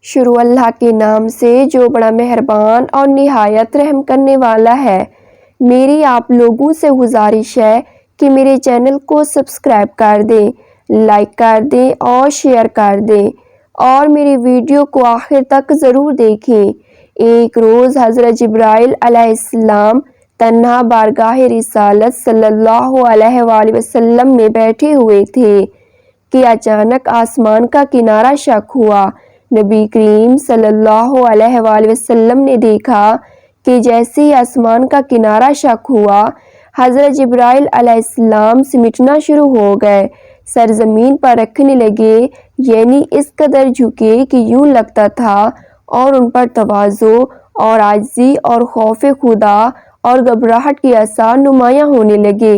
شروع اللہ کے نام سے جو بڑا مہربان اور نہایت رحم کرنے والا ہے۔ میری آپ لوگوں سے گزارش ہے کہ میرے چینل کو سبسکرائب کر دیں، لائک کر دیں اور شیئر کر دیں اور میری ویڈیو کو آخر تک ضرور دیکھیں۔ ایک روز حضرت جبرائیل علیہ السلام تنہا بارگاہ رسالت صلی اللہ علیہ وآلہ وسلم میں بیٹھے ہوئے تھے کہ اچانک آسمان کا کنارہ شق ہوا۔ نبی کریم صلی اللہ علیہ وآلہ وسلم نے دیکھا کہ جیسے ہی آسمان کا کنارہ شق ہوا، حضرت جبرائیل علیہ السلام سمٹنا شروع ہو گئے، سر زمین پر رکھنے لگے، یعنی اس قدر جھکے کہ یوں لگتا تھا، اور ان پر تواضع اور عاجزی اور خوف خدا اور گھبراہٹ کے آثار نمایاں ہونے لگے۔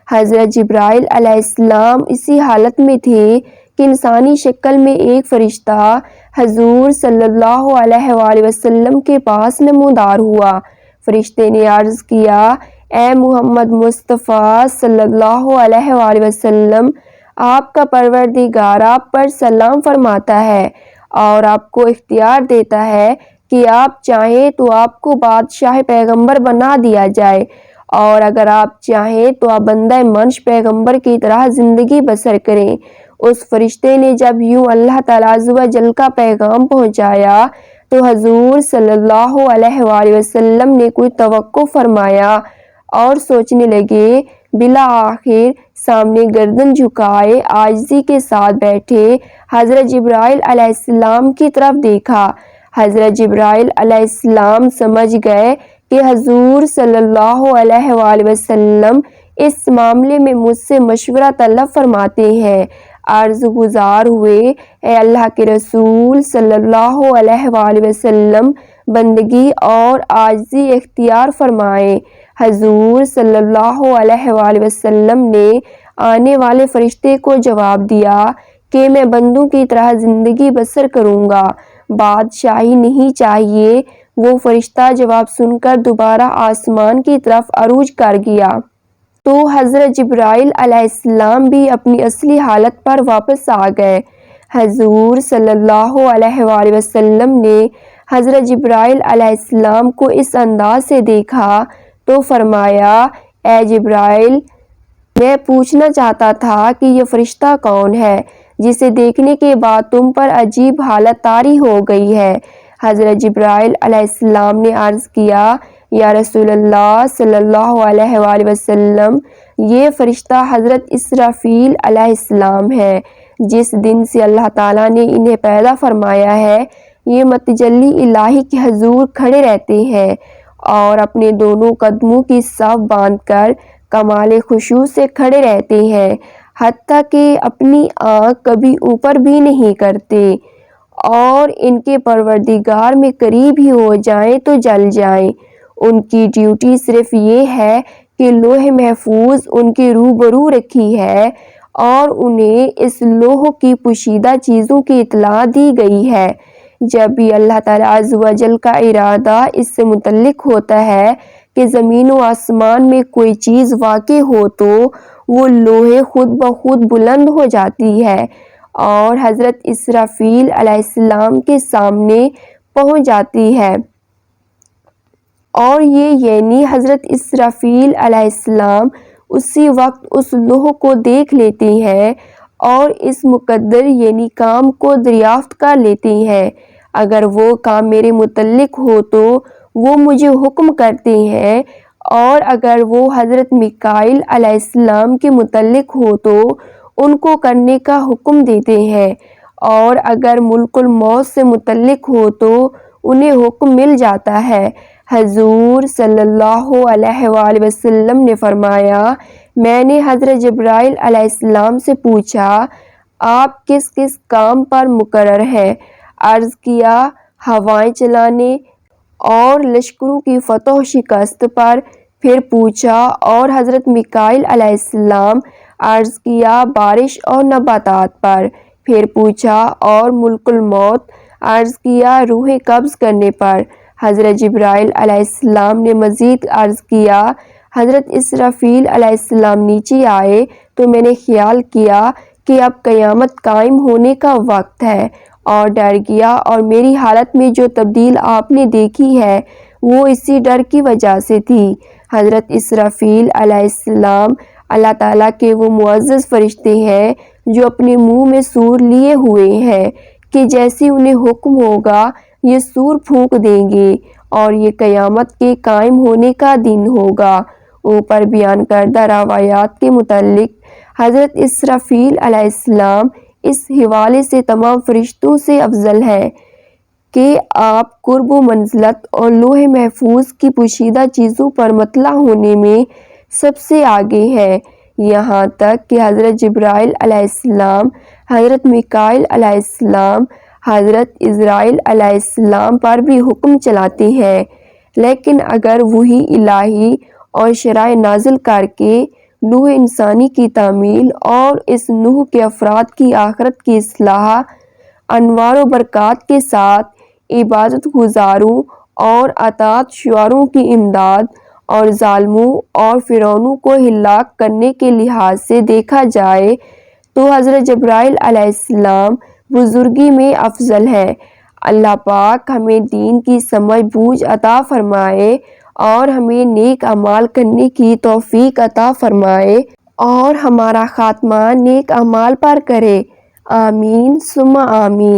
حضرت جبرائیل علیہ السلام اسی حالت میں تھے کہ انسانی شکل میں ایک فرشتہ حضور صلی اللہ علیہ وآلہ وسلم کے پاس نمودار ہوا۔ فرشتے نے عرض کیا، اے محمد مصطفیٰ صلی اللہ علیہ وآلہ وسلم، آپ کا پروردگار آپ پر سلام فرماتا ہے اور آپ کو اختیار دیتا ہے کہ آپ چاہیں تو آپ کو بادشاہ پیغمبر بنا دیا جائے، اور اگر آپ چاہیں تو آپ بندہ منش پیغمبر کی طرح زندگی بسر کریں۔ اس فرشتے نے جب یوں اللہ تعالیٰ عز و جل کا پیغام پہنچایا تو حضور صلی اللہ علیہ وآلہ وسلم نے کوئی توقف فرمایا اور سوچنے لگے۔ بالآخر سامنے گردن جھکائے عاجزی کے ساتھ بیٹھے حضرت جبرائیل علیہ السلام کی طرف دیکھا۔ حضرت جبرائیل علیہ السلام سمجھ گئے کہ حضور صلی اللہ علیہ وآلہ وسلم اس معاملے میں مجھ سے مشورہ طلب فرماتے ہیں۔ عرض گزار ہوئے، اے اللہ کے رسول صلی اللہ علیہ وآلہ وسلم، بندگی اور عاجزی اختیار فرمائیں۔ حضور صلی اللہ علیہ وآلہ وسلم نے آنے والے فرشتے کو جواب دیا کہ میں بندوں کی طرح زندگی بسر کروں گا، بادشاہی نہیں چاہیے۔ وہ فرشتہ جواب سن کر دوبارہ آسمان کی طرف عروج کر گیا۔ تو حضرت جبرائیل علیہ السلام بھی اپنی اصلی حالت پر واپس آ گئے۔ حضور صلی اللہ علیہ وآلہ وسلم نے حضرت جبرائیل علیہ السلام کو اس انداز سے دیکھا تو فرمایا، اے جبرائیل، میں پوچھنا چاہتا تھا کہ یہ فرشتہ کون ہے جسے دیکھنے کے بعد تم پر عجیب حالت طاری ہو گئی ہے؟ حضرت جبرائیل علیہ السلام نے عرض کیا، یا رسول اللہ صلی اللہ علیہ وآلہ وسلم، یہ فرشتہ حضرت اسرافیل علیہ السلام ہے۔ جس دن سے اللہ تعالیٰ نے انہیں پیدا فرمایا ہے، یہ متجلی الہی کے حضور کھڑے رہتے ہیں اور اپنے دونوں قدموں کی صف باندھ کر کمال خشوع سے کھڑے رہتے ہیں، حتیٰ کہ اپنی آنکھ کبھی اوپر بھی نہیں کرتے، اور ان کے پروردگار میں قریب ہی ہو جائیں تو جل جائیں۔ ان کی ڈیوٹی صرف یہ ہے کہ لوح محفوظ ان کے روبرو رکھی ہے اور انہیں اس لوح کی پوشیدہ چیزوں کی اطلاع دی گئی ہے۔ جب بھی اللہ تعالیٰ عز و جل کا ارادہ اس سے متعلق ہوتا ہے کہ زمین و آسمان میں کوئی چیز واقع ہو تو وہ لوح خود بخود بلند ہو جاتی ہے اور حضرت اسرافیل علیہ السلام کے سامنے پہنچ جاتی ہے، اور یہ یعنی حضرت اسرافیل علیہ السلام اسی وقت اس لوح کو دیکھ لیتے ہیں اور اس مقدر یعنی کام کو دریافت کر لیتے ہیں۔ اگر وہ کام میرے متعلق ہو تو وہ مجھے حکم کرتے ہیں، اور اگر وہ حضرت میکائیل علیہ السلام کے متعلق ہو تو ان کو کرنے کا حکم دیتے ہیں، اور اگر ملک الموت سے متعلق ہو تو انہیں حکم مل جاتا ہے۔ حضور صلی اللہ علیہ وآلہ وسلم نے فرمایا، میں نے حضرت جبرائیل علیہ السلام سے پوچھا، آپ کس کس کام پر مقرر ہیں؟ عرض کیا، ہوائیں چلانے اور لشکروں کی فتح و شکست پر۔ پھر پوچھا، اور حضرت میکائیل علیہ السلام؟ عرض کیا، بارش اور نباتات پر۔ پھر پوچھا، اور ملک الموت؟ عرض کیا، روح قبض کرنے پر۔ حضرت جبرائیل علیہ السلام نے مزید عرض کیا، حضرت اسرافیل علیہ السلام نیچے آئے تو میں نے خیال کیا کہ اب قیامت قائم ہونے کا وقت ہے اور ڈر گیا، اور میری حالت میں جو تبدیل آپ نے دیکھی ہے وہ اسی ڈر کی وجہ سے تھی۔ حضرت اسرافیل علیہ السلام اللہ تعالیٰ کے وہ معزز فرشتے ہیں جو اپنے منہ میں سور لیے ہوئے ہیں کہ جیسے انہیں حکم ہوگا یہ سور پھونک دیں گے اور یہ قیامت کے قائم ہونے کا دن ہوگا۔ اوپر بیان کردہ روایات کے متعلق حضرت اسرافیل علیہ السلام اس حوالے سے تمام فرشتوں سے افضل ہیں کہ آپ قرب و منزلت اور لوح محفوظ کی پوشیدہ چیزوں پر مطلع ہونے میں سب سے آگے ہیں، یہاں تک کہ حضرت جبرائیل علیہ السلام، حضرت میکائیل علیہ السلام، حضرت عزرائیل علیہ السلام پر بھی حکم چلاتے ہیں۔ لیکن اگر وحی الہی اور شرائع نازل کر کے نوح انسانی کی تعمیل اور اس نوح کے افراد کی آخرت کی اصلاح، انوار و برکات کے ساتھ عبادت گزاروں اور اطاعت شعاروں کی امداد اور ظالموں اور فرعونوں کو ہلاک کرنے کے لحاظ سے دیکھا جائے تو حضرت جبرائیل علیہ السلام بزرگی میں افضل ہے۔ اللہ پاک ہمیں دین کی سمجھ بوجھ عطا فرمائے اور ہمیں نیک اعمال کرنے کی توفیق عطا فرمائے اور ہمارا خاتمہ نیک اعمال پر کرے، آمین ثم آمین۔